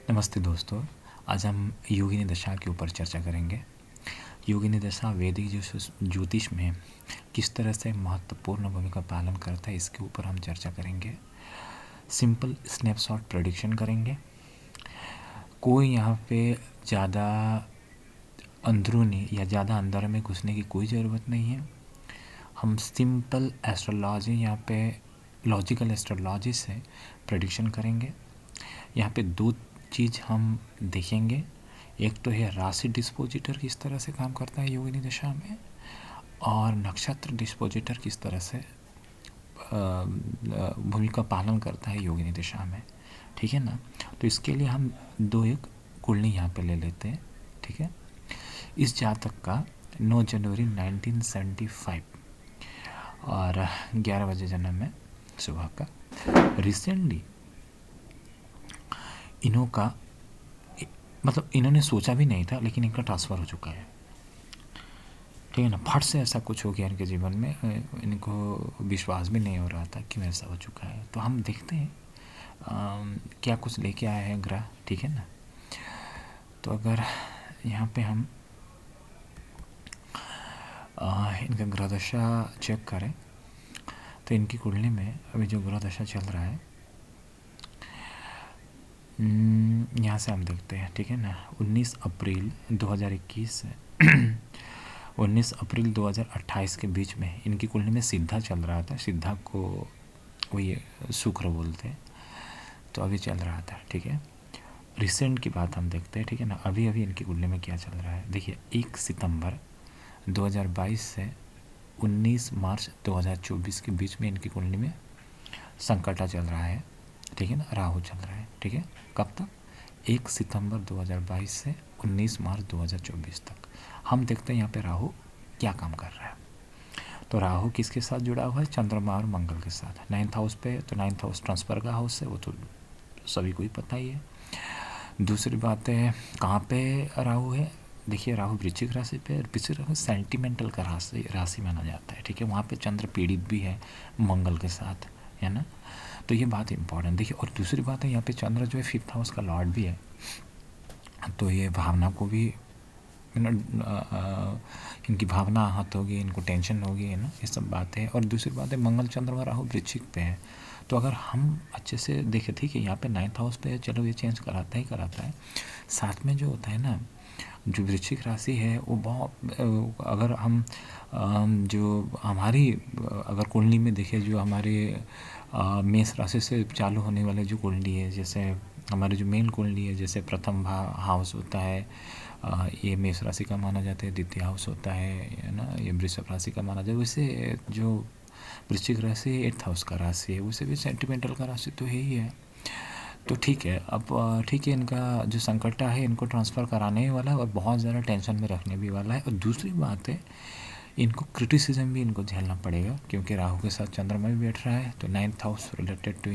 नमस्ते दोस्तों। आज हम योगिनी दशा के ऊपर चर्चा करेंगे। योगिनी दशा वैदिक ज्योतिष में किस तरह से महत्वपूर्ण भूमिका पालन करता है, इसके ऊपर हम चर्चा करेंगे। सिंपल स्नैपशॉट प्रेडिक्शन करेंगे। कोई यहाँ पे ज़्यादा अंदरूनी या ज़्यादा अंदर में घुसने की कोई ज़रूरत नहीं है। हम सिंपल एस्ट्रोलॉजी, यहाँ पे लॉजिकल एस्ट्रोलॉजी से प्रेडिक्शन करेंगे। यहाँ पे दो चीज़ हम देखेंगे। एक तो है राशि डिस्पोजिटर किस तरह से काम करता है योगिनी दशा में, और नक्षत्र डिस्पोजिटर किस तरह से भूमिका पालन करता है योगिनी दशा में। ठीक है ना। तो इसके लिए हम एक कुंडली यहाँ पे ले लेते हैं। ठीक है। इस जातक का 9 जनवरी 1975 और 11 बजे जन्म है सुबह का। रिसेंटली इन्होंने सोचा भी नहीं था, लेकिन इनका ट्रांसफ़र हो चुका है। ठीक है ना। फट से ऐसा कुछ हो गया इनके जीवन में, इनको विश्वास भी नहीं हो रहा था कि ऐसा हो चुका है। तो हम देखते हैं क्या कुछ लेके आया है ग्रह। ठीक है ना। तो अगर यहाँ पे हम इनका ग्रह दशा चेक करें तो इनकी कुंडली में अभी जो ग्रह दशा चल रहा है, यहाँ से हम देखते हैं। ठीक है ना। 19 अप्रैल 2021 से 19 अप्रैल 2028 के बीच में इनकी कुंडली में सिद्धा चल रहा था। सिद्धा को वही शुक्र बोलते हैं। तो अभी चल रहा था। ठीक है। रिसेंट की बात हम देखते हैं। ठीक है ना। अभी इनकी कुंडली में क्या चल रहा है देखिए। 1 सितंबर 2022 से 19 मार्च 2024 के बीच में इनकी कुंडली में संकटा चल रहा है। ठीक है ना। राहु चल रहा है। ठीक है। कब तक? 1 सितंबर 2022 से 19 मार्च 2024 तक। हम देखते हैं यहाँ पे राहु क्या काम कर रहा है। तो राहु किसके साथ जुड़ा हुआ है? चंद्रमा और मंगल के साथ। 9th हाउस पे, तो 9th हाउस ट्रांसफर का हाउस है, वो तो सभी को ही पता ही है। दूसरी बात है कहाँ पे राहु है। देखिए राहु वृश्चिक राशि पे, वृश्चिक राशि सेंटिमेंटल का राशि माना जाता है। ठीक है। वहाँ पे चंद्र पीड़ित भी है मंगल के साथ, है ना। तो ये बात इंपॉर्टेंट देखिए। और दूसरी बात है यहाँ पे चंद्र जो है 5th हाउस का लॉर्ड भी है। तो ये भावना को भी इनकी भावना आहत होगी, इनको टेंशन होगी, है ना। ये सब बात है। और दूसरी बात है मंगल चंद्रमा राहु वृश्चिक पे है। तो अगर हम अच्छे से देखें, ठीक है, यहाँ पे 9th हाउस पे चलो ये चेंज कराता है। साथ में जो होता है ना, जो वृश्चिक राशि है वो बहुत, अगर हम जो हमारी अगर कुंडली में देखें, जो हमारे मेष राशि से चालू होने वाले जो कुंडली है, जैसे हमारी जो मेन कुंडली है, जैसे प्रथम हाउस होता है, ये मेष राशि का माना जाता है। द्वितीय हाउस होता है ना, ये वृषभ राशि का माना जाता है। वैसे जो वृश्चिक राशि 8th हाउस का राशि है, वैसे भी सेंटिमेंटल का राशि तो है ही है। तो ठीक है। अब ठीक है, इनका जो संकटा है इनको ट्रांसफ़र कराने ही वाला है और बहुत ज़्यादा टेंशन में रखने भी वाला है। और दूसरी बात है इनको क्रिटिसिज्म भी इनको झेलना पड़ेगा, क्योंकि राहु के साथ चंद्रमा भी बैठ रहा है। तो 9th हाउस रिलेटेड टू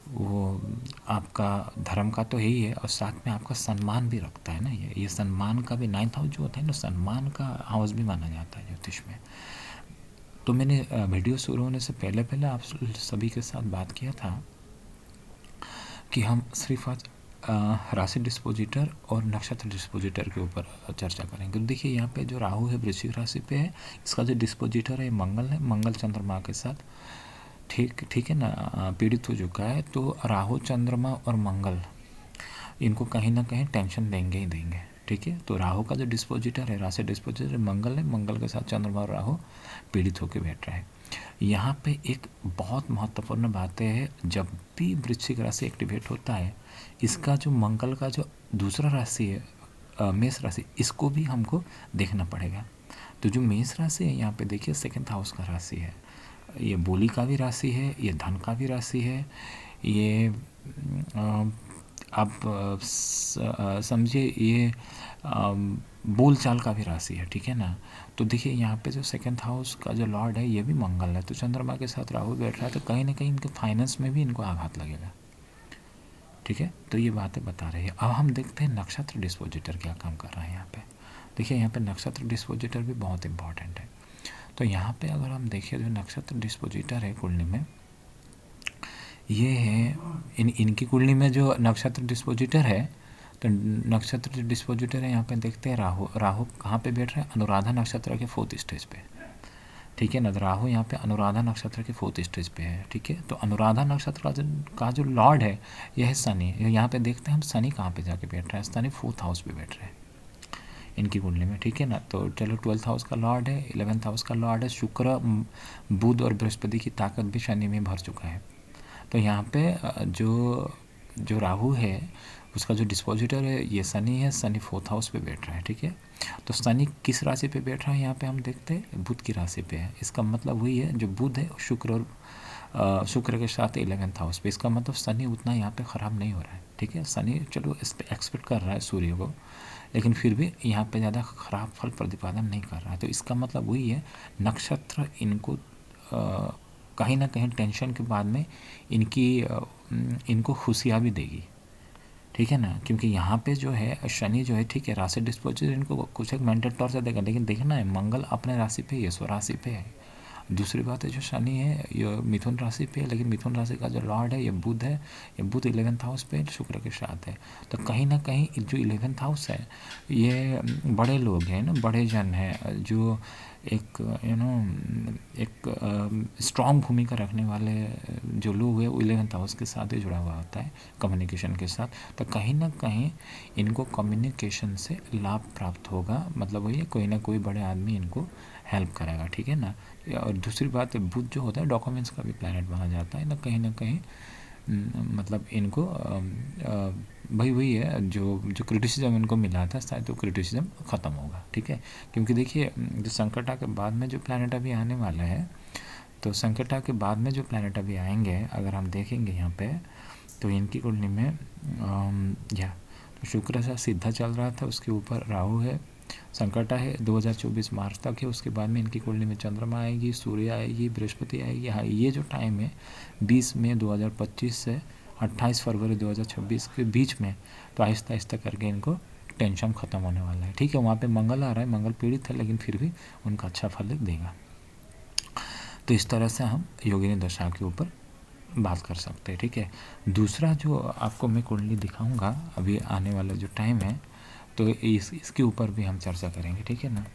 वो आपका धर्म का तो है ही है, और साथ में आपका सम्मान भी रखता है ना। ये सम्मान का भी 9th हाउस जो होता है ना, सम्मान का हाउस भी माना जाता है ज्योतिष में। तो मैंने वीडियो शुरू होने से पहले आप सभी के साथ बात किया था कि हम सिर्फ आज राशि डिस्पोजिटर और नक्षत्र डिस्पोजिटर के ऊपर चर्चा करेंगे। देखिए यहाँ पे जो राहु है वृश्चिक राशि पे है, इसका जो डिस्पोजिटर है मंगल है। मंगल चंद्रमा के साथ ठीक है ना पीड़ित हो चुका है। तो राहु चंद्रमा और मंगल इनको कहीं ना कहीं टेंशन देंगे ही देंगे। ठीक है। तो राहु का जो डिस्पोजिटर है, राशि डिस्पोजिटर मंगल है। मंगल के साथ चंद्रमा और राहु पीड़ित होकर बैठ रहा है। यहाँ पे एक बहुत महत्वपूर्ण बात है, जब भी वृश्चिक राशि एक्टिवेट होता है, इसका जो मंगल का जो दूसरा राशि है मेष राशि, इसको भी हमको देखना पड़ेगा। तो जो मेष राशि है यहाँ पे देखिए 2nd हाउस का राशि है। ये बोली का भी राशि है, ये धन का भी राशि है, ये आप समझिए ये बोलचाल का भी राशि है। ठीक है ना। तो देखिए यहाँ पे जो 2nd हाउस का जो लॉर्ड है ये भी मंगल है। तो चंद्रमा के साथ राहु बैठ रहा है, तो कहीं ना कहीं इनके फाइनेंस में भी इनको आघात लगेगा। ठीक है। तो ये बातें बता रही है। अब हम देखते हैं नक्षत्र डिस्पोजिटर क्या काम कर रहा है यहाँ पे। देखिए यहाँ पे नक्षत्र डिस्पोजिटर भी बहुत इंपॉर्टेंट है। तो यहाँ पे अगर हम देखें जो नक्षत्र डिस्पोजिटर है कुंडली में, ये है इनकी कुंडली में जो नक्षत्र डिस्पोजिटर है, तो नक्षत्र डिस्पोजिटर है यहाँ पे देखते हैं राहु। राहु कहाँ पे बैठ रहा है? अनुराधा नक्षत्र के 4th स्टेज पे, ठीक है ना। तो राहु यहाँ पे अनुराधा नक्षत्र के 4th स्टेज पे है, ठीक है। तो अनुराधा नक्षत्र का जो लॉर्ड है यह है शनि। यहाँ पे देखते हैं हम शनि कहाँ पे जाके बैठ रहा है। शनि 4th हाउस पे बैठ रहे हैं इनकी कुंडली में, ठीक है ना। तो चलो 12th हाउस का लॉर्ड है, 11th हाउस का लॉर्ड है शुक्र, बुध और बृहस्पति की ताकत भी शनि में भर चुका है। तो यहाँ पे जो राहु है उसका जो डिस्पोजिटर है ये शनि है। शनि 4th हाउस पे बैठ रहा है, ठीक है। तो शनि किस राशि पे बैठ रहा है यहाँ पे हम देखते हैं, बुध की राशि पे है। इसका मतलब वही है जो बुध है शुक्र और शुक्र के साथ 11th हाउस पे। इसका मतलब शनि उतना यहाँ पे ख़राब नहीं हो रहा है, ठीक है। शनि चलो इस पर एक्सपेक्ट कर रहा है सूर्य को, लेकिन फिर भी यहाँ पे ज़्यादा ख़राब फल प्रतिपादन नहीं कर रहा है। तो इसका मतलब वही है नक्षत्र इनको कहीं ना कहीं टेंशन के बाद में इनको खुशियाँ भी देगी, ठीक है ना। क्योंकि यहाँ पे जो है शनि जो है, ठीक है, राशि डिस्पोजिटर इनको कुछ एक मेंटल टॉर्चर देगा, लेकिन देखना है मंगल अपने राशि पे है, स्वराशि पे है। दूसरी बात है जो शनि है ये मिथुन राशि पे है, लेकिन मिथुन राशि का जो लॉर्ड है ये बुध है। ये बुध 11th हाउस पे शुक्र के साथ है। तो कहीं ना कहीं जो 11th हाउस है ये बड़े लोग हैं ना, बड़े जन हैं, जो एक एक स्ट्रॉन्ग भूमिका रखने वाले जो लोग हैं वो 11th हाउस के साथ ही जुड़ा हुआ होता है, कम्युनिकेशन के साथ। तो कहीं ना कहीं इनको कम्युनिकेशन से लाभ प्राप्त होगा, मतलब वही कोई ना कोई बड़े आदमी इनको हेल्प करेगा, ठीक है ना। और दूसरी बात है बुध जो होता है डॉक्यूमेंट्स का भी प्लैनेट माना जाता है ना कहीं मतलब इनको भाई वही है जो क्रिटिसिज्म इनको मिला था शायद वो क्रिटिसिज्म ख़त्म होगा, ठीक है। क्योंकि देखिए जो संकटा के बाद में जो प्लैनेट अभी आने वाला है, तो संकटा के बाद में जो प्लैनेट अभी आएंगे अगर हम देखेंगे यहाँ पे, तो इनकी कुंडली में तो शुक्र सा सीधा चल रहा था, उसके ऊपर राहु है, संकटा है 2024 मार्च तक है। उसके बाद में इनकी कुंडली में चंद्रमा आएगी, सूर्य आएगी, बृहस्पति आएगी। हाँ, ये जो टाइम है 20 मई 2025 से 28 फरवरी 2026 के बीच में, तो आहिस्ता आहिस्ता करके इनको टेंशन ख़त्म होने वाला है, ठीक है। वहाँ पे मंगल आ रहा है, मंगल पीड़ित है लेकिन फिर भी उनका अच्छा फल देगा। तो इस तरह से हम योगिनी दशा के ऊपर बात कर सकते हैं, ठीक है। दूसरा जो आपको मैं कुंडली दिखाऊंगा अभी आने वाला जो टाइम है, तो इसके ऊपर भी हम चर्चा करेंगे, ठीक है ना।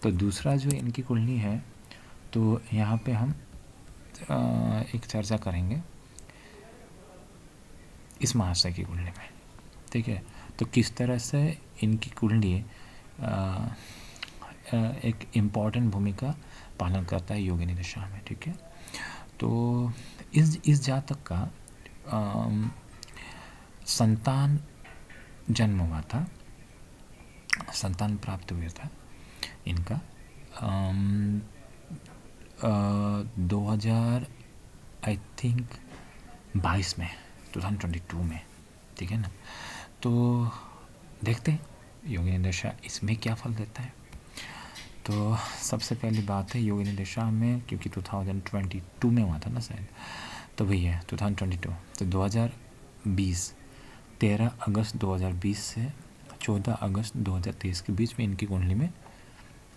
तो दूसरा जो इनकी कुंडली है, तो यहाँ पे हम एक चर्चा करेंगे इस महाशय की कुंडली में, ठीक है। तो किस तरह से इनकी कुंडली एक इम्पॉर्टेंट भूमिका पालन करता है योगिनी दशा में, ठीक है। तो इस जातक का संतान जन्म हुआ था, संतान प्राप्त हुआ था इनका 2000 आई थिंक 22 में, 2022 में, ठीक है ना। तो देखते हैं योगिनी दशा इसमें क्या फल देता है। तो सबसे पहली बात है योगिनी दशा में, क्योंकि 2022 में हुआ था ना शायद, तो वही है 2022। तो 2020 13 अगस्त 2020 से 14 अगस्त 2023 के बीच में इनकी कुंडली में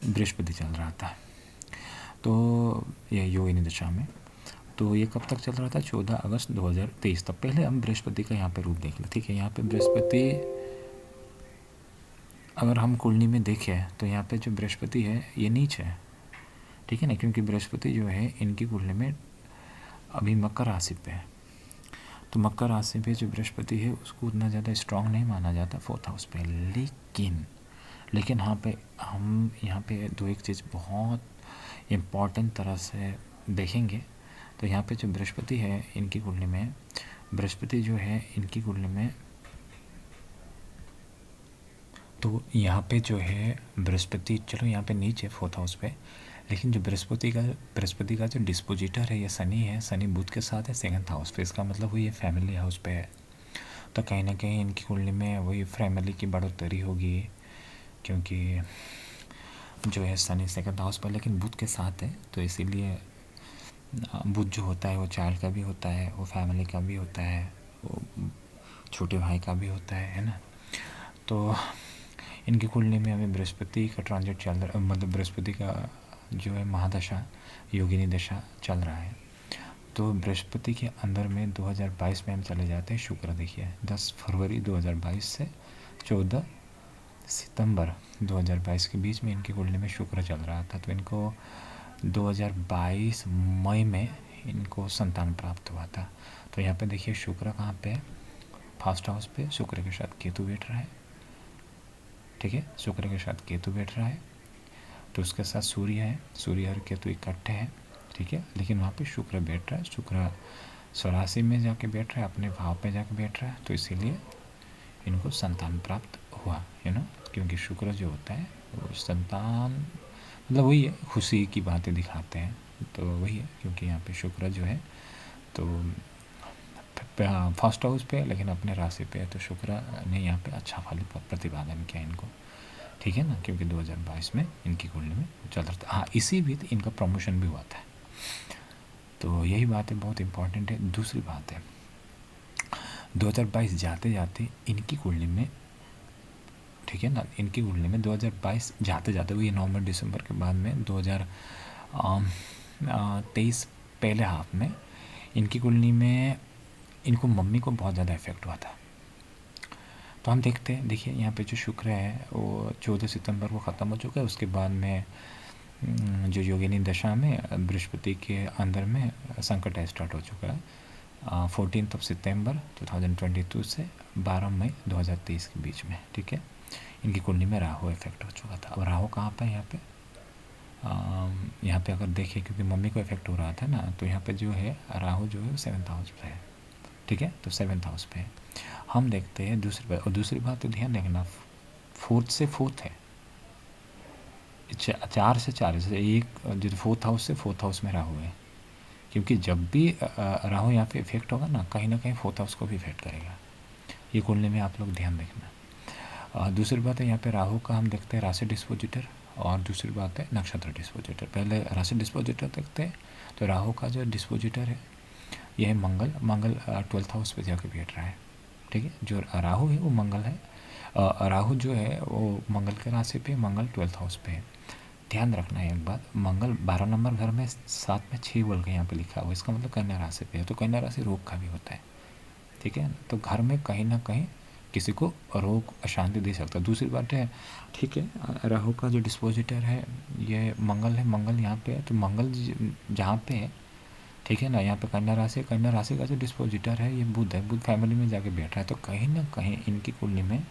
बृहस्पति चल रहा था। तो ये योगिनी दशा में, तो ये कब तक चल रहा था? 14 अगस्त 2023 तक। पहले हम बृहस्पति का यहाँ पे रूप देख लें, ठीक है। यहाँ पे बृहस्पति अगर हम कुंडली में देखें तो यहाँ पे जो बृहस्पति है ये नीच है, ठीक है ना, क्योंकि बृहस्पति जो है इनकी कुंडली में अभी मकर राशि पे है। तो मकर राशि पे जो बृहस्पति है उसको उतना ज़्यादा स्ट्रांग नहीं माना जाता 4th हाउस पे, लेकिन हम यहाँ पे दो एक चीज़ बहुत इम्पॉर्टेंट तरह से देखेंगे। तो यहाँ पे जो बृहस्पति है इनकी कुंडली में, बृहस्पति जो है इनकी कुंडली में, तो यहाँ पे जो है बृहस्पति, चलो यहाँ पे नीचे 4th हाउस पे, लेकिन जो बृहस्पति का जो डिस्पोजिटर है ये शनि है। शनि बुध के साथ है 2nd हाउस पे, इसका मतलब वही फैमिली हाउस पे है। तो कहीं ना कहीं इनकी कुंडली में वही फैमिली की बढ़ोतरी होगी, क्योंकि जो है शनि 2nd हाउस पर लेकिन बुध के साथ है। तो इसीलिए बुध जो होता है वो चाइल्ड का भी होता है, वो फैमिली का भी होता है, वो छोटे भाई का भी होता है ना। तो इनकी कुंडली में अभी बृहस्पति का ट्रांजिट चल रहा, मतलब बृहस्पति का जो है महादशा योगिनी दशा चल रहा है। तो बृहस्पति के अंदर में 2022 में हम चले जाते हैं शुक्र। देखिए 10 फरवरी 2022 से 14 सितंबर 2022 के बीच में इनकी कुंडली में शुक्र चल रहा था। तो इनको 2022 मई में इनको संतान प्राप्त हुआ था। तो यहाँ पे देखिए शुक्र कहाँ पे है, फर्स्ट हाउस पे शुक्र के साथ केतु बैठ रहा है। ठीक है, शुक्र के साथ केतु बैठ रहा है। तो उसके साथ सूर्य है, सूर्य और केतु इकट्ठे हैं। ठीक है, लेकिन वहाँ पे शुक्र बैठ रहा है, शुक्र स्वराशि में जाके बैठ रहा है, अपने भाव पे जाके बैठ रहा है। तो इसीलिए इनको संतान प्राप्त हुआ, क्योंकि शुक्र जो होता है वो संतान मतलब वही है, खुशी की बातें दिखाते हैं। तो वही है, क्योंकि यहाँ पे शुक्र जो है तो फर्स्ट हाउस पे, लेकिन अपने राशि पे है। तो शुक्र ने यहाँ पे अच्छा फल प्रतिपादन किया इनको। ठीक है ना, क्योंकि 2022 में इनकी कुंडली में चल रहा था। हाँ, इसी बीच इनका प्रमोशन भी हुआ था। तो यही बात है, बहुत इंपॉर्टेंट है। दूसरी बात है 2022 जाते जाते इनकी कुंडली में, ठीक है ना, इनकी कुंडली में 2022 जाते जाते हुए नवंबर दिसंबर के बाद में 2023 पहले हाफ में इनकी कुंडली में इनको मम्मी को बहुत ज़्यादा इफेक्ट हुआ था। तो हम देखते हैं, देखिए यहाँ पे जो शुक्र है वो 14 सितंबर को ख़त्म हो चुका है। उसके बाद में जो योगिनी दशा में बृहस्पति के अंदर में संकट स्टार्ट हो चुका है 14 सितंबर 2022 से 12 मई 2023 के बीच में। ठीक है, इनकी कुंडली में राहु इफेक्ट हो चुका था। अब राहु कहाँ पर है यहाँ पे अगर देखें, क्योंकि मम्मी को इफेक्ट हो रहा था ना, तो यहाँ पे जो है राहु जो है 7th हाउस पे है। ठीक है, तो 7th हाउस पे है। हम देखते हैं दूसरी बात, और दूसरी बात तो ध्यान रखना 4th से 4th है, 4 से 4 से एक, जो 4th हाउस से 4th हाउस में राहु है। क्योंकि जब भी राहु यहाँ पे इफेक्ट होगा ना कहीं 4th हाउस को भी इफेक्ट करेगा। ये कुंडली में आप लोग ध्यान रखना। दूसरी बात है यहाँ पे राहु का हम देखते हैं राशि डिस्पोजिटर, और दूसरी बात है नक्षत्र डिस्पोजिटर। पहले राशि डिस्पोजिटर देखते हैं। तो राहु का जो डिस्पोजिटर है यह है मंगल 12th हाउस पे जाके बैठ रहा है। ठीक है, जो राहु है वो मंगल है, राहु जो है वो मंगल के राशि पे, मंगल 12th हाउस पे है। ध्यान रखना है एक बात, मंगल 12 नंबर घर में 7 में 6 बोल के यहाँ पे लिखा हुआ, इसका मतलब कन्या राशि पे है। तो कन्या राशि रोग का भी होता है। ठीक है, तो घर में कहीं ना कहीं किसी को रोग अशांति दे सकता है। दूसरी बात है, ठीक है, राहु का जो डिस्पोजिटर है ये मंगल है, मंगल यहाँ पे है। तो मंगल जहाँ पे है, ठीक है ना, यहाँ पे कन्या राशि है, कन्या राशि का जो डिस्पोजिटर है ये बुध है, बुध फैमिली में जाके बैठ रहा है। तो कहीं ना कहीं इनकी कुंडली में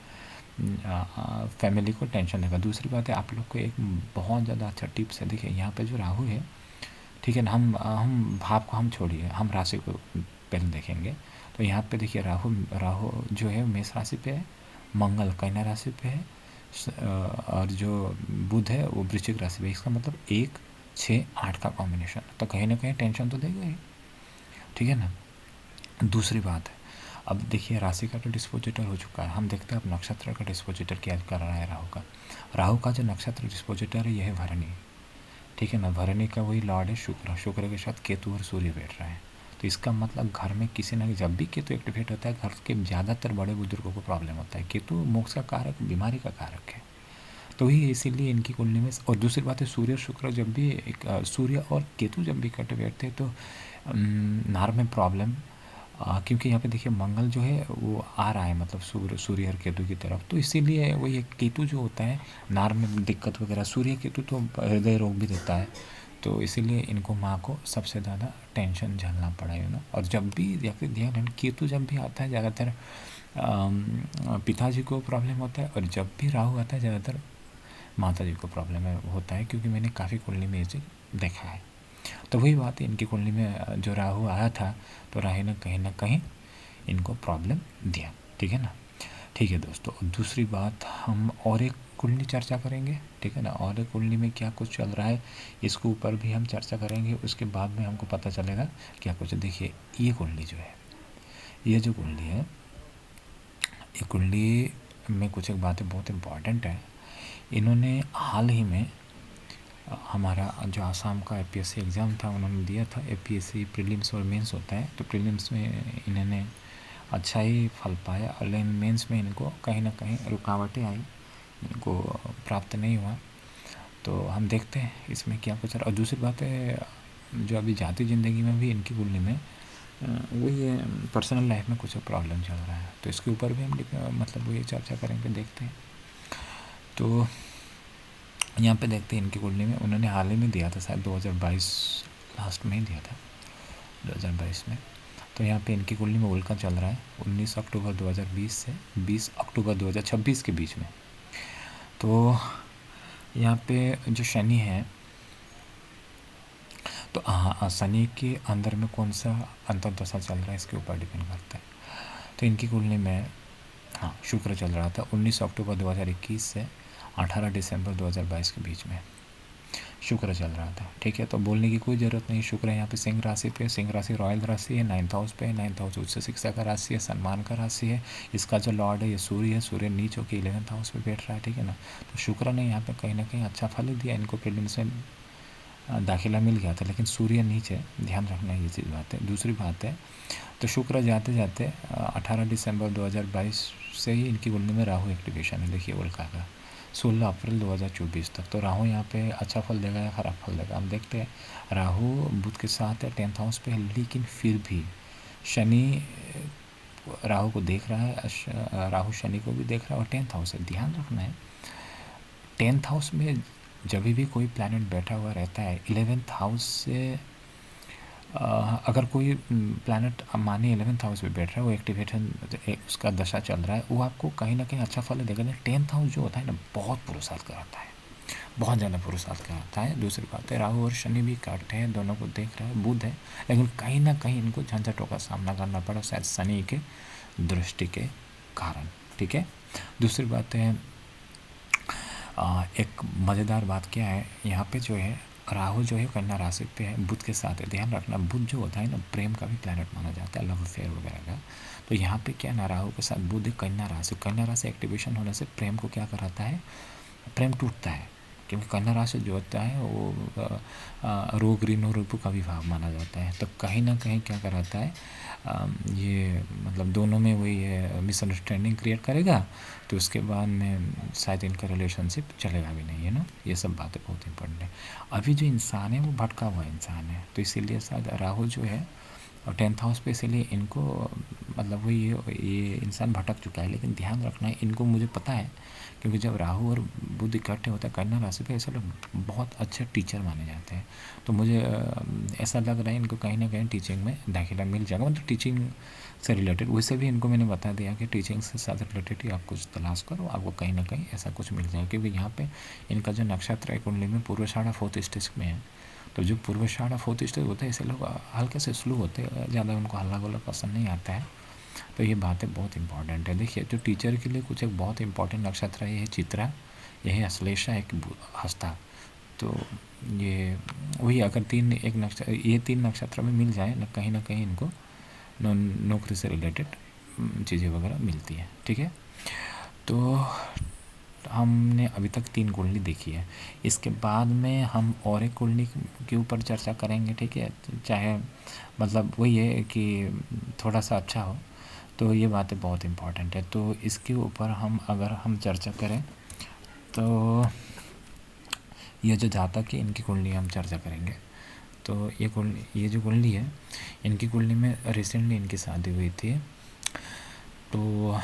फैमिली को टेंशन देगा। दूसरी बात है, आप लोग को एक बहुत ज़्यादा अच्छा टिप्स है। देखिए यहाँ पे जो राहु है, ठीक है ना, हम भाव को हम छोड़िए, हम राशि को पहले देखेंगे। तो यहाँ पे देखिए राहु जो है मेष राशि पे है, मंगल कन्या राशि पे है, और जो बुध है वो वृश्चिक राशि पे। इसका मतलब 1, 6, 8 का कॉम्बिनेशन। तो कहीं ना कहीं टेंशन तो देगा ही। ठीक है ना। दूसरी बात है, अब देखिए राशि का तो डिस्पोजिटर हो चुका है, हम देखते हैं अब नक्षत्र का डिस्पोजिटर क्या कर रहा है राहु का। राहु का जो नक्षत्र डिस्पोजिटर है यह है भरणी। ठीक है ना, भरणी का वही लॉर्ड है शुक्र, शुक्र के साथ केतु और सूर्य बैठ रहा है। तो इसका मतलब घर में किसी ना, जब भी केतु एक्टिवेट होता है घर के ज़्यादातर बड़े बुजुर्गों को प्रॉब्लम होता है। केतु मोक्ष का कारक, बीमारी का कारक है। तो ही इसीलिए इनकी कुंडली में। और दूसरी बात है सूर्य शुक्र जब भी सूर्य और केतु जब भी इकट्ठे बैठते हैं तो नार में प्रॉब्लम, क्योंकि यहाँ पे देखिए मंगल जो है वो आ रहा है, मतलब सूर्य और केतु की तरफ। तो इसीलिए वही केतु जो होता है नार में दिक्कत वगैरह, सूर्य केतु तो हृदय रोग भी देता है। तो इसीलिए इनको माँ को सबसे ज़्यादा टेंशन झेलना पड़ा और जब भी ध्यान केतु जब भी आता है ज़्यादातर पिताजी को प्रॉब्लम होता है, और जब भी राहु आता है ज़्यादातर माता जी को प्रॉब्लम होता है, क्योंकि मैंने काफ़ी कुंडली में ये चीज़ देखा है। तो वही बात है, इनकी कुंडली में जो राहु आया था तो राहु ने कहीं ना कहीं इनको प्रॉब्लम दिया। ठीक है ना। ठीक है दोस्तों, दूसरी बात हम और एक कुंडली चर्चा करेंगे। ठीक है ना, और एक कुंडली में क्या कुछ चल रहा है इसके ऊपर भी हम चर्चा करेंगे। उसके बाद में हमको पता चलेगा क्या कुछ। देखिए ये कुंडली जो है, ये जो कुंडली है, ये कुंडली में कुछ एक बातें बहुत इम्पॉर्टेंट है। इन्होंने हाल ही में हमारा जो आसाम का APSC एग्ज़ाम था उन्होंने दिया था। APSC प्रीलिम्स और मेंस होता है, तो प्रीलिम्स में इन्होंने अच्छा ही फल पाया, और लेकिन मेंस में इनको कहीं ना कहीं रुकावटें आई, इनको प्राप्त नहीं हुआ। तो हम देखते हैं इसमें क्या कुछ। और दूसरी बात है जो अभी जाती ज़िंदगी में भी इनकी कुंडली में वही है, पर्सनल लाइफ में कुछ प्रॉब्लम चल रहा है, तो इसके ऊपर भी हम मतलब वही चर्चा करेंगे, देखते हैं। तो यहाँ पे देखते हैं इनकी कुंडली में उन्होंने हाल ही में दिया था, शायद 2022 लास्ट में ही दिया था, 2022 में। तो यहाँ पे इनकी कुंडली में उल्का चल रहा है 19 अक्टूबर 2020 से 20 अक्टूबर 2026 के बीच में। तो यहाँ पे जो शनि है, तो हाँ, शनि के अंदर में कौन सा अंतर्दशा चल रहा है इसके ऊपर डिपेंड करता है। तो इनकी कुंडली में हाँ शुक्र चल रहा था 19 अक्टूबर 2021 से 18 दिसंबर 2022 के बीच में शुक्र चल रहा था, ठीक है। तो बोलने की कोई ज़रूरत नहीं, शुक्र है यहाँ पे सिंह राशि पे, सिंह राशि रॉयल राशि है, 9th हाउस पे, 9th हाउस उच्च शिक्षा का राशि है, सम्मान का राशि है। इसका जो लॉर्ड है ये सूर्य है, सूर्य नीच होकर 11th हाउस पे बैठ रहा है, ठीक है ना। तो शुक्र ने यहाँ पे कहीं ना कहीं अच्छा फल दिया, इनको प्रीलिम्स में दाखिला मिल गया था, लेकिन सूर्य नीच है, ध्यान रखना ये चीज़ बात है। दूसरी बात है, तो शुक्र जाते जाते 18 दिसंबर 2022 से ही इनकी कुंडली में राहु एक्टिवेशन है, देखिए उल्का का 16 अप्रैल 2024 तक। तो राहु यहाँ पे अच्छा फल देगा या ख़राब फल देगा, हम देखते हैं। राहु बुध के साथ है 10th हाउस पे, लेकिन फिर भी शनि राहु को देख रहा है, राहु शनि को भी देख रहा है, और 10th हाउस है, ध्यान रखना है। 10th हाउस में जब भी कोई प्लैनेट बैठा हुआ रहता है 11th हाउस से, अगर कोई प्लैनेट माने 11th हाउस में बैठ रहा है, वो एक्टिवेशन उसका दशा चल रहा है, वो आपको कहीं ना कहीं अच्छा फल देगा। लेकिन 10th हाउस जो होता है ना, बहुत पुरुषार्थ कराता है, बहुत ज़्यादा पुरुषार्थ कराता है। दूसरी बात है, राहु और शनि भी काटते हैं, दोनों को देख रहा है, बुध है, लेकिन कहीं ना कहीं इनको झंझटों का सामना करना पड़ा, शायद शनि के दृष्टि के कारण, ठीक है। दूसरी बात है, एक मज़ेदार बात क्या है, यहाँ पे जो है राहु जो है कन्या राशि पे है, बुध के साथ है, ध्यान रखना। बुध जो होता है ना, प्रेम का भी प्लैनेट माना जाता है, लव अफेयर वगैरह का। तो यहाँ पे क्या ना, राहु के साथ बुध कन्या राशि, कन्या राशि एक्टिवेशन होने से प्रेम को क्या कराता है, प्रेम टूटता है, क्योंकि कन्या राशि जो होता है वो रोग ऋण और रिपु का विभाग माना जाता है। तो कहीं ना कहीं क्या कराता है, ये मतलब दोनों में वही मिसअंडरस्टैंडिंग क्रिएट करेगा, तो उसके बाद में शायद इनका रिलेशनशिप चलेगा भी नहीं, है ना। ये सब बातें बहुत इंपॉर्टेंट है। अभी जो इंसान है वो भटका हुआ इंसान है, तो इसीलिए शायद राहु जो है और 10th हाउस पे, इसीलिए इनको मतलब वही ये इंसान भटक चुका है। लेकिन ध्यान रखना है, इनको मुझे पता है, क्योंकि जब राहु और बुध इकट्ठे होते हैं कन्या राशि पे, ऐसे लोग बहुत अच्छे टीचर माने जाते हैं। तो मुझे ऐसा लग रहा है इनको कहीं ना कहीं टीचिंग में दाखिला मिल जाएगा, मतलब टीचिंग से रिलेटेड। वैसे भी इनको मैंने बता दिया कि टीचिंग से साथ रिलेटेड ही आप कुछ तलाश करो, आपको कहीं ना कहीं ऐसा कुछ मिल जाएगा। क्योंकि यहाँ पे इनका जो नक्षत्र है कुंडली में पूर्वाषाढ़ा 4th स्टेज में है, तो जो पूर्वाषाढ़ा 4th स्टेज होता है, ऐसे लोग हल्के से स्लो होते हैं, ज़्यादा उनको हल्ला गुल्ला पसंद नहीं आता है। तो ये बातें बहुत इंपॉर्टेंट है। देखिए, जो टीचर के लिए कुछ एक बहुत इंपॉर्टेंट नक्षत्र है, ये है चित्रा, ये है अश्लेषा, एक हस्ता। तो ये वही अगर एक नक्षत्र, ये 3 नक्षत्र में मिल जाए ना कहीं इनको नौकरी से रिलेटेड चीज़ें वगैरह मिलती है, ठीक है। तो हमने अभी तक 3 कुंडली देखी है, इसके बाद में हम और एक कुंडली के ऊपर चर्चा करेंगे, ठीक है। चाहे मतलब वही है कि थोड़ा सा अच्छा हो, तो ये बातें बहुत इम्पॉर्टेंट है। तो इसके ऊपर अगर हम चर्चा करें, तो ये जो जातक है इनकी कुंडली हम चर्चा करेंगे। तो ये जो कुंडली है, इनकी कुंडली में रिसेंटली इनकी शादी हुई थी, तो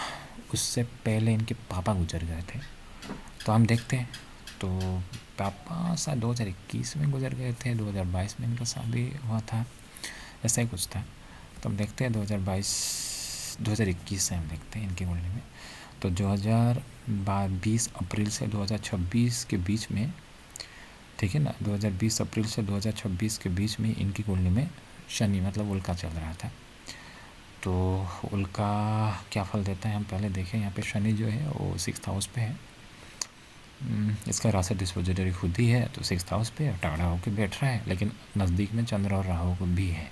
उससे पहले इनके पापा गुजर गए थे। तो हम देखते हैं, तो पापा शायद 2021 में गुजर गए थे, 2022 में इनका शादी हुआ था, ऐसा ही कुछ था। तो हम देखते हैं 2021 से हम देखते हैं इनकी कुंडली में। तो 2020 अप्रैल से 2026 के बीच में, ठीक है ना, 2020 अप्रैल से 2026 के बीच में इनकी कुंडली में शनि मतलब उल्का चल रहा था। तो उल्का क्या फल देता है हम पहले देखें। यहाँ पे शनि जो है वो 6th हाउस पे है, इसका राशि डिस्पोजिटरी खुद ही है, तो 6th हाउस पे तगड़ा होकर बैठ रहा है, लेकिन नज़दीक में चंद्र और राहु को भी है।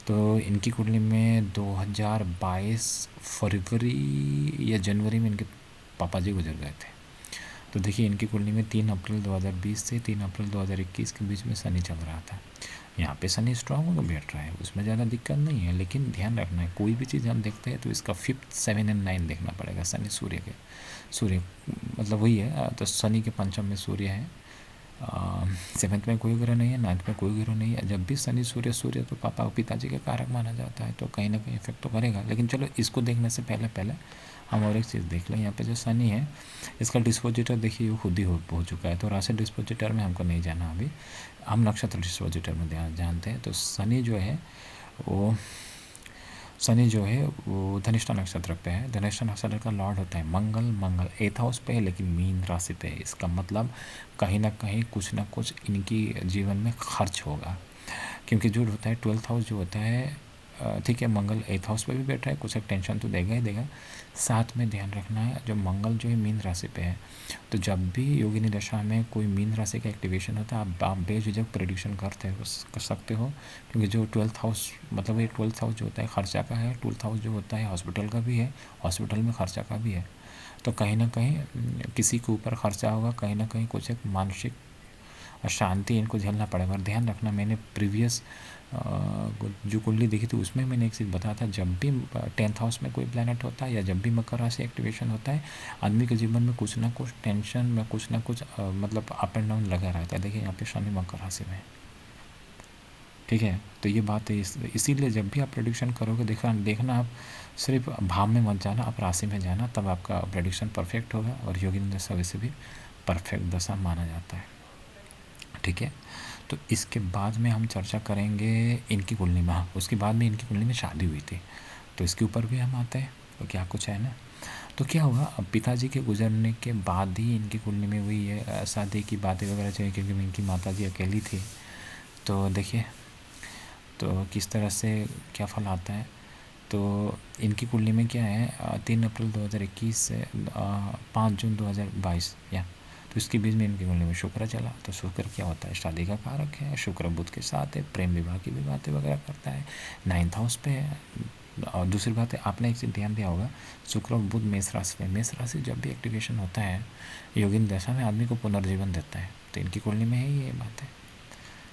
तो इनकी कुंडली में 2022 फरवरी या जनवरी में इनके पापा जी गुजर गए थे। तो देखिए, इनकी कुंडली में 3 अप्रैल 2020 से 3 अप्रैल 2021 के बीच में शनि चल रहा था। यहाँ पे शनि स्ट्रांग होकर बैठ रहा है, उसमें ज़्यादा दिक्कत नहीं है। लेकिन ध्यान रखना है, कोई भी चीज़ हम देखते हैं तो इसका 5th 7 एंड 9 देखना पड़ेगा। सूर्य मतलब वही है, तो शनि के पंचम में सूर्य है, 7th में कोई ग्रह नहीं है, 9th में कोई ग्रह नहीं है। जब भी शनि सूर्य तो पापा पिताजी के कारक माना जाता है, तो कहीं ना कहीं इफेक्ट तो करेगा। लेकिन चलो इसको देखने से पहले हम और एक चीज़ देख लें। यहाँ पे जो शनि है इसका डिस्पोजिटर देखिए वो खुद ही हो चुका है, तो राशि डिस्पोजिटर में हमको नहीं जाना अभी, हम नक्षत्र डिस्पोजिटर में जानते हैं। तो शनि जो है वो धनिष्ठा नक्षत्र पे है। धनिष्ठा नक्षत्र का लॉर्ड होता है मंगल 8th हाउस पे है, लेकिन मीन राशि पे है। इसका मतलब कहीं ना कहीं कुछ ना कुछ इनकी जीवन में खर्च होगा, क्योंकि जो होता है 12th हाउस जो होता है, ठीक है, मंगल 8th हाउस पे भी बैठा है, कुछ एक टेंशन तो देगा ही देगा। साथ में ध्यान रखना है जो मंगल जो है मीन राशि पे है, तो जब भी योगिनी दशा में कोई मीन राशि का एक्टिवेशन होता है आप बेझिझक प्रेडिक्शन कर सकते हो, क्योंकि जो 12th हाउस मतलब ये 12th हाउस जो होता है खर्चा का है, 12th हाउस जो होता है हॉस्पिटल का भी है, हॉस्पिटल में खर्चा का भी है। तो कहीं ना कहीं किसी के ऊपर खर्चा होगा, कहीं ना कहीं कुछ एक मानसिक अशांति इनको झेलना पड़ेगा। और ध्यान रखना, मैंने प्रीवियस जो कुंडली देखी थी उसमें मैंने एक चीज़ बताया था, जब भी 10th हाउस में कोई प्लैनेट होता है या जब भी मकर राशि एक्टिवेशन होता है, आदमी के जीवन में कुछ ना कुछ टेंशन में कुछ ना कुछ मतलब अप एंड डाउन लगा रहता है। देखिए यहाँ पे शनि मकर राशि में, ठीक है। तो ये बात है, इसीलिए जब भी आप प्रेडिक्शन करोगे देखना आप सिर्फ भाव में मत जाना, आप राशि में जाना, तब आपका प्रेडिक्शन परफेक्ट होगा। और योगिनी दशा वैसे भी परफेक्ट दशा माना जाता है, ठीक है। तो इसके बाद में हम चर्चा करेंगे इनकी कुंडली में। हाँ, उसके बाद में इनकी कुंडली में शादी हुई थी, तो इसके ऊपर भी हम आते हैं। तो क्या कुछ है ना, तो क्या हुआ, अब पिताजी के गुजरने के बाद ही इनकी कुंडली में हुई है शादी की बातें वगैरह चाहिए, क्योंकि इनकी माताजी अकेली थी। तो देखिए तो किस तरह से क्या फल आता है। तो इनकी कुंडली में क्या है, 3 अप्रैल 2021 से 5 जून 2022 या तो इसके बीच में इनकी कुंडली में शुक्र चला। तो शुक्र क्या होता है, शादी का कारक है, शुक्र बुध के साथ है, प्रेम विवाह की भी बातें वगैरह करता है, 9th हाउस पे है। और दूसरी बात है, आपने एक चीज़ ध्यान दिया होगा, शुक्र और बुध मेष राशि में, मेष राशि जब भी एक्टिवेशन होता है योगिनी दशा में आदमी को पुनर्जीवन देता है, तो इनकी कुंडली में है ये बात है,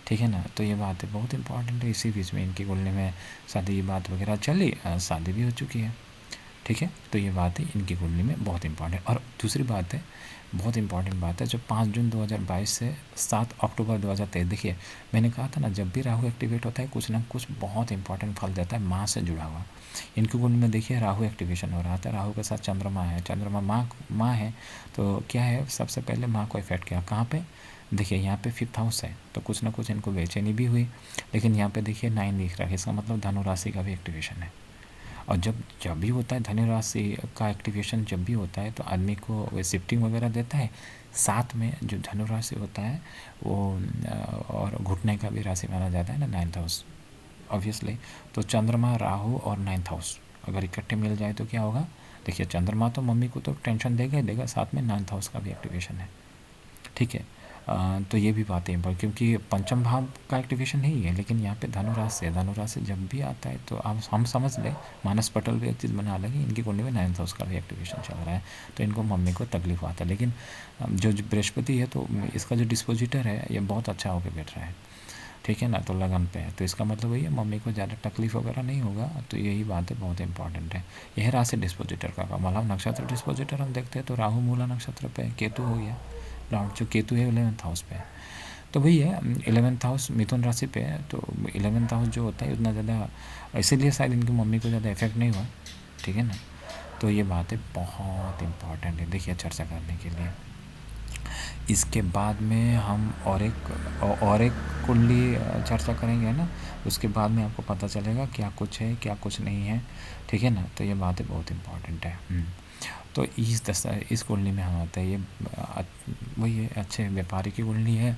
ठीक है ना। तो ये बात है बहुत इंपॉर्टेंट है। इसी बीच में इनकी कुंडली में शादी की बात वगैरह चली, शादी भी हो चुकी है, ठीक है। तो ये बात है इनकी कुंडली में बहुत इंपॉर्टेंट। और दूसरी बात है, बहुत इंपॉर्टेंट बात है, जो 5 जून 2022 से 7 अक्टूबर 2023, देखिए मैंने कहा था ना, जब भी राहु एक्टिवेट होता है कुछ ना कुछ बहुत इंपॉर्टेंट फल देता है माँ से जुड़ा हुआ। इनकी कुंडली में देखिए राहु एक्टिवेशन हो रहा था, राहु के साथ चंद्रमा है, चंद्रमा माँ है, तो क्या है, सबसे पहले माँ को इफेक्ट किया। कहाँ पे, देखिए यहाँ पे 5th हाउस है, तो कुछ ना कुछ इनको बेचैनी भी हुई। लेकिन यहाँ पे देखिए 9 दिख रहा है, इसका मतलब धनु राशि का भी एक्टिवेशन है। और जब भी होता है धनु राशि का एक्टिवेशन, जब भी होता है तो आदमी को शिफ्टिंग वगैरह देता है। साथ में जो धनु राशि होता है वो और घुटने का भी राशि माना जाता है ना, 9th हाउस ऑब्वियसली। तो चंद्रमा राहु और 9th हाउस अगर इकट्ठे मिल जाए तो क्या होगा, देखिए चंद्रमा तो मम्मी को तो टेंशन देगा ही देगा, साथ में 9th हाउस का भी एक्टिवेशन है, ठीक है। तो ये भी बातें हैं, क्योंकि पंचम भाव का एक्टिवेशन नहीं है, लेकिन यहाँ पे धनुराशि जब भी आता है तो आप हम समझ लें, मानस पटल भी एक चीज़ बना लगे, इनकी कुंडली में 9th हाउस का भी एक्टिवेशन चल रहा है, तो इनको मम्मी को तकलीफ आता है। लेकिन जो बृहस्पति है तो इसका जो डिस्पोजिटर है ये बहुत अच्छा होकर बैठ रहा है, ठीक है ना, तो लगन पे है, तो इसका मतलब वही है मम्मी को ज़्यादा तकलीफ वगैरह नहीं होगा। तो यही बात है, बहुत इंपॉर्टेंट है। यह राशि डिस्पोजिटर का काम। मतलब नक्षत्र डिस्पोजिटर हम देखते हैं तो राहु मूला नक्षत्र पे केतु हो गया, लॉर्ड जो केतु है 11th हाउस पे है। तो वही है 11th हाउस मिथुन राशि पे है, तो 11th हाउस जो होता है उतना ज़्यादा, इसीलिए शायद इनकी मम्मी को ज़्यादा इफेक्ट नहीं हुआ, ठीक है ना। तो ये बात है बहुत इंपॉर्टेंट है, देखिए चर्चा करने के लिए। इसके बाद में हम और एक कुंडली चर्चा करेंगे ना, उसके बाद में आपको पता चलेगा क्या कुछ है क्या कुछ नहीं है, ठीक है ना। तो ये बातें बहुत इंपॉर्टेंट है। तो इस कुंडली में हम आते हैं, ये वही है, अच्छे व्यापारी की कुंडली है,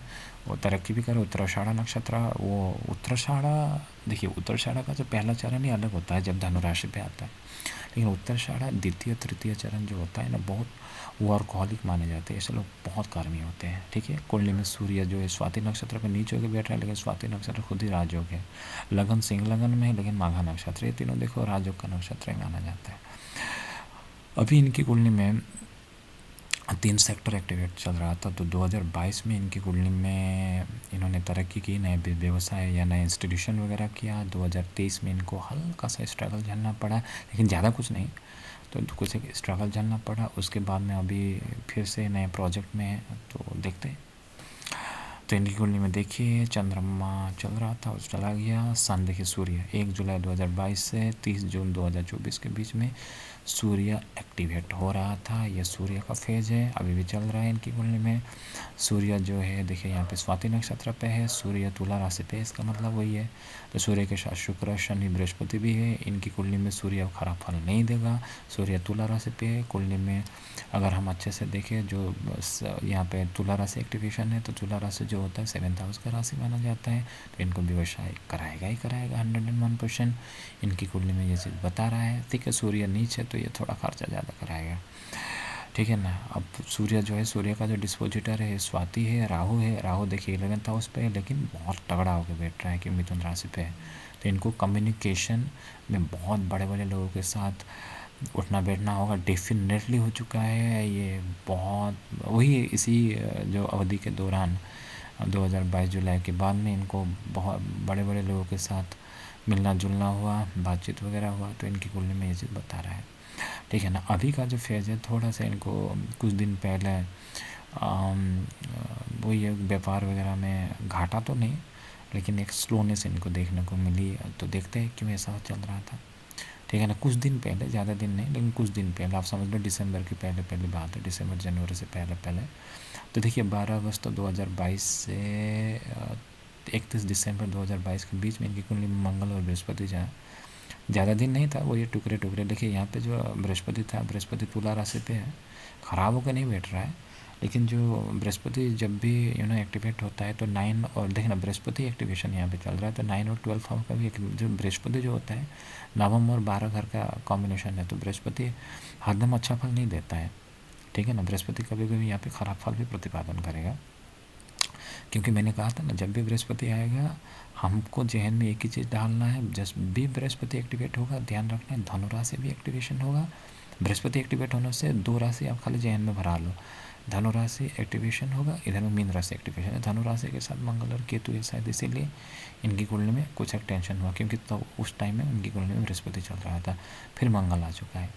वो तरक्की भी करे। उत्तराषाढ़ा नक्षत्र, वो उत्तराषाढ़ा, देखिए उत्तराषाढ़ा का जो पहला चरण ही अलग होता है जब धनु राशि पे आता है, लेकिन उत्तराषाढ़ा द्वितीय तृतीय चरण जो होता है ना, बहुत वर्कहॉलिक माने जाते हैं, ऐसे लोग बहुत कर्मी होते हैं, ठीक है। कुंडली में सूर्य जो है स्वाति नक्षत्र पे नीचे होकर बैठ रहा है, लेकिन स्वाति नक्षत्र खुद ही राजयोग है। लगन सिंह लगन में है, लेकिन माघा नक्षत्र, ये तीनों देखो राजयोग का नक्षत्र ही माना जाता है। अभी इनकी कुंडली में 3 सेक्टर एक्टिवेट चल रहा था, तो 2022 में इनकी कुंडली में इन्होंने तरक्की की, नए व्यवसाय या नए इंस्टीट्यूशन वगैरह किया। 2023 में इनको हल्का सा स्ट्रगल झेलना पड़ा, लेकिन ज़्यादा कुछ नहीं, तो कुछ एक स्ट्रगल झेलना पड़ा। उसके बाद में अभी फिर से नए प्रोजेक्ट में है, तो देखते हैं। तो इनकी कुंडली में देखिए चंद्रमा चल रहा था और चला गया। सन देखिए सूर्य 1 जुलाई 2022 से 30 जून 2024 के बीच में सूर्य एक्टिवेट हो रहा था। यह सूर्य का फेज है, अभी भी चल रहा है इनकी कुंडली में। सूर्य जो है देखिए यहाँ पे स्वाति नक्षत्र पे है, सूर्य तुला राशि पे, इसका मतलब वही है। तो सूर्य के साथ शुक्र शनि बृहस्पति भी है। इनकी कुंडली में सूर्य खराब फल नहीं देगा। सूर्य तुला राशि पे है कुंडली में। अगर हम अच्छे से देखें जो यहाँ पे तुला राशि एक्टिवेशन है, तो तुला राशि जो होता है 7th हाउस का राशि माना जाता है। तो इनको व्यवसाय कराएगा ही कराएगा 101%। इनकी कुंडली में ये चीज़ बता रहा है। ठीक है, सूर्य नीच है तो ये थोड़ा खर्चा ज़्यादा कराएगा, ठीक है ना। अब सूर्य जो है, सूर्य का जो डिस्पोजिटर है स्वाति है, राहु है। राहु देखिए 11th हाउस पे है, लेकिन बहुत तगड़ा होकर बैठ रहा है कि मिथुन राशि पे है। तो इनको कम्युनिकेशन में बहुत बड़े बड़े लोगों के साथ उठना बैठना होगा, डेफिनेटली हो चुका है ये। बहुत वही इसी जो अवधि के दौरान 2022 जुलाई के बाद में इनको बहुत बड़े बड़े लोगों के साथ मिलना जुलना हुआ, बातचीत वगैरह हुआ। तो इनकी कुंडली में ये चीज़ बता रहा है, ठीक है ना। अभी का जो फेज़ है थोड़ा सा इनको कुछ दिन पहले वही है, व्यापार वगैरह में घाटा तो नहीं, लेकिन एक स्लोनेस इनको देखने को मिली। तो देखते हैं क्यों ऐसा चल रहा था, ठीक है ना। कुछ दिन पहले, ज़्यादा दिन नहीं, लेकिन कुछ दिन पहले, आप समझ लो दिसंबर की पहले बात है, दिसंबर जनवरी से पहले। तो देखिए 12 अगस्त 2022 से 31 दिसंबर 2022 के बीच में इनकी कुंडली में मंगल और बृहस्पति जहाँ ज़्यादा दिन नहीं था, वो ये टुकड़े टुकड़े। देखिए यहाँ पे जो बृहस्पति था, बृहस्पति तुला राशि पे है, ख़राब होकर नहीं बैठ रहा है। लेकिन जो बृहस्पति जब भी एक्टिवेट होता है तो 9 और देखना बृहस्पति एक्टिवेशन यहाँ पे चल रहा है, तो 9 और 12 हाउस का भी जो बृहस्पति जो होता है नवम और 12 घर का कॉम्बिनेशन है। तो बृहस्पति हरदम अच्छा फल नहीं देता है, ठीक है ना। बृहस्पति कभी कभी यहाँ पे खराब फल भी प्रतिपादन करेगा, क्योंकि मैंने कहा था ना जब भी बृहस्पति आएगा हमको जहन में एक ही चीज़ डालना है। जब भी बृहस्पति एक्टिवेट होगा ध्यान रखना है धनु राशि भी एक्टिवेशन होगा। बृहस्पति एक्टिवेट होने से 2 राशि आप खाली जहन में भरा लो, धनु राशि एक्टिवेशन होगा, इधर में मीन राशि एक्टिवेशन है। धनु राशि के साथ मंगल और केतु है, शायद इसीलिए इनकी कुंडली में कुछ एक टेंशन हुआ, क्योंकि तो उस टाइम में उनकी कुंडली में बृहस्पति चल रहा था, फिर मंगल आ चुका है।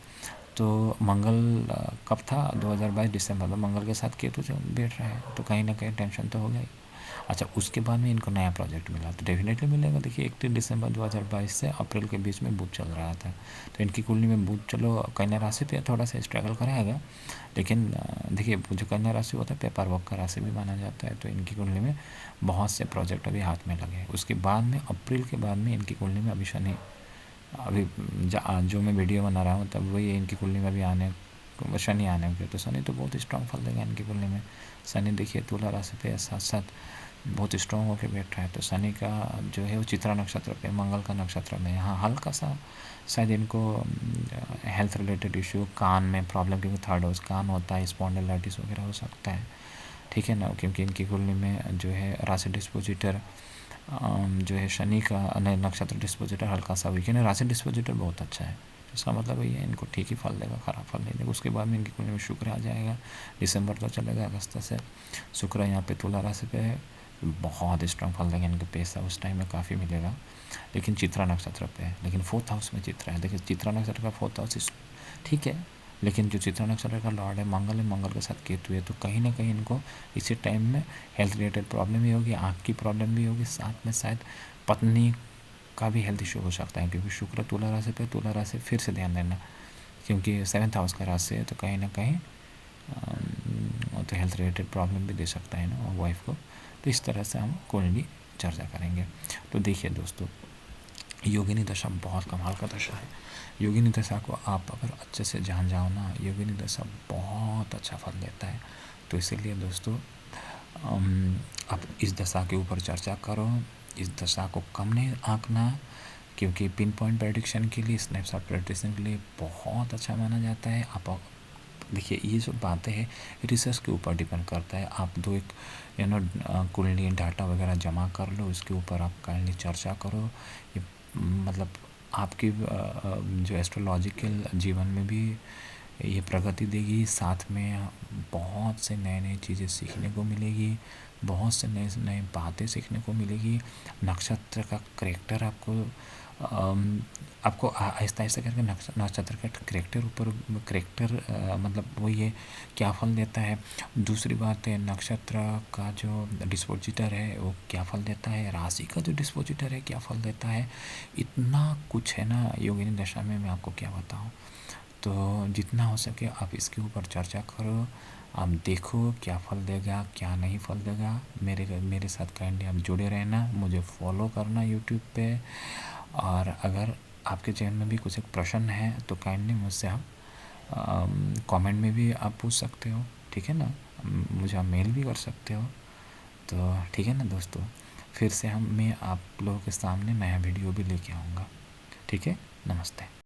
तो मंगल कब था 2022 दिसंबर में, मंगल के साथ केतु जो बैठ रहा है, तो कहीं ना कहीं टेंशन तो हो गई। अच्छा, उसके बाद में इनको नया प्रोजेक्ट मिला, तो डेफिनेटली मिलेगा। देखिए 31 दिसंबर 2022 से अप्रैल के बीच में बुध चल रहा था, तो इनकी कुंडली में बुध चलो कन्या राशि पे थोड़ा सा स्ट्रगल कराएगा, लेकिन देखिए जो कन्या राशि होता है पेपर वर्क का राशि भी माना जाता है। तो इनकी कुंडली में बहुत से प्रोजेक्ट अभी हाथ में लगे। उसके बाद में अप्रैल के बाद में इनकी कुंडली में अभी शनि, अभी जो मैं वीडियो बना रहा हूँ तब वही इनकी कुंडली में अभी शनि आने के, तो शनि तो बहुत स्ट्रांग फल देगा इनकी कुंडली में। शनि देखिए तुला राशि पे साथ साथ बहुत स्ट्रॉन्ग होकर बैठ रहा है। तो शनि का जो है वो चित्रा नक्षत्र पे, मंगल का नक्षत्र में, यहाँ हल्का सा शायद इनको हेल्थ रिलेटेड इशू, कान में प्रॉब्लम, क्योंकि 3rd हाउस कान होता है, स्पॉन्डिलाइटिस वगैरह हो सकता है, ठीक है ना। क्योंकि इनकी कुंडली में जो है राशि डिस्पोजिटर जो है शनि का नक्षत्र डिस्पोजिटर हल्का सा वीक है, राशि डिस्पोजिटर बहुत अच्छा है। इसका मतलब ये है इनको ठीक ही फल देगा, ख़राब फल नहीं देगा। उसके बाद में इनकी कुंडली में शुक्र आ जाएगा, दिसंबर तो चलेगा, अगस्त से शुक्र यहाँ पे तुला राशि पे है, बहुत स्ट्रॉन्ग फल देगा इनके। पैसा उस टाइम में काफ़ी मिलेगा, लेकिन चित्रा नक्षत्र पे है, लेकिन 4th हाउस में चित्रा है। देखिए चित्रा नक्षत्र का 4th हाउस ठीक है, लेकिन जो चित्रा नक्षत्र का लॉर्ड है मंगल है, मंगल के साथ केतु है, तो कहीं ना कहीं इनको इसी टाइम में हेल्थ रिलेटेड प्रॉब्लम भी होगी, आँख की प्रॉब्लम भी होगी, साथ में शायद पत्नी का भी हेल्थ इशू हो सकता है, क्योंकि शुक्र तुला राशि पे, तुला राशि फिर से ध्यान देना, क्योंकि 7th हाउस का राशि है, तो कहीं ना कहीं तो हेल्थ रिलेटेड प्रॉब्लम भी दे सकता है ना वाइफ को। तो इस तरह से हम कुंडली चर्चा करेंगे। तो देखिए दोस्तों, योगिनी दशा बहुत कमाल का दशा है। योगिनी दशा को आप अगर अच्छे से जान जाओ ना, योगिनी दशा बहुत अच्छा फल देता है। तो इसीलिए दोस्तों आप इस दशा के ऊपर चर्चा करो, इस दशा को कम नहीं आंकना, क्योंकि पिन पॉइंट प्रेडिक्शन के लिए, स्नैपशॉट प्रेडिक्शन के लिए बहुत अच्छा माना जाता है। आप देखिए ये जो बातें हैं रिसर्च के ऊपर डिपेंड करता है। आप दो एक कुंडली डाटा वगैरह जमा कर लो, उसके ऊपर आप काइंडली चर्चा करो। ये मतलब आपकी जो एस्ट्रोलॉजिकल जीवन में भी ये प्रगति देगी, साथ में बहुत से नए नए चीज़ें सीखने को मिलेगी, बहुत से नए नए बातें सीखने को मिलेगी। नक्षत्र का करेक्टर आपको आपको आहिस्ता-आहिस्ता करके नक्षत्र का करैक्टर मतलब वही है, क्या फल देता है। दूसरी बात है नक्षत्र का जो डिस्पोजिटर है वो क्या फल देता है, राशि का जो डिस्पोजिटर है क्या फल देता है। इतना कुछ है ना योगिनी दशा में, मैं आपको क्या बताऊँ। तो जितना हो सके आप इसके ऊपर चर्चा करो, आप देखो क्या फल देगा क्या नहीं फल देगा। मेरे साथ काइंडली आप जुड़े रहना, मुझे फॉलो करना यूट्यूब पे। और अगर आपके जहन में भी कुछ एक प्रश्न है तो काइंडली मुझसे आप कमेंट में भी आप पूछ सकते हो, ठीक है ना। मुझे आप मेल भी कर सकते हो। तो ठीक है ना दोस्तों, फिर से मैं आप लोगों के सामने नया वीडियो भी लेके आऊँगा। ठीक है, नमस्ते।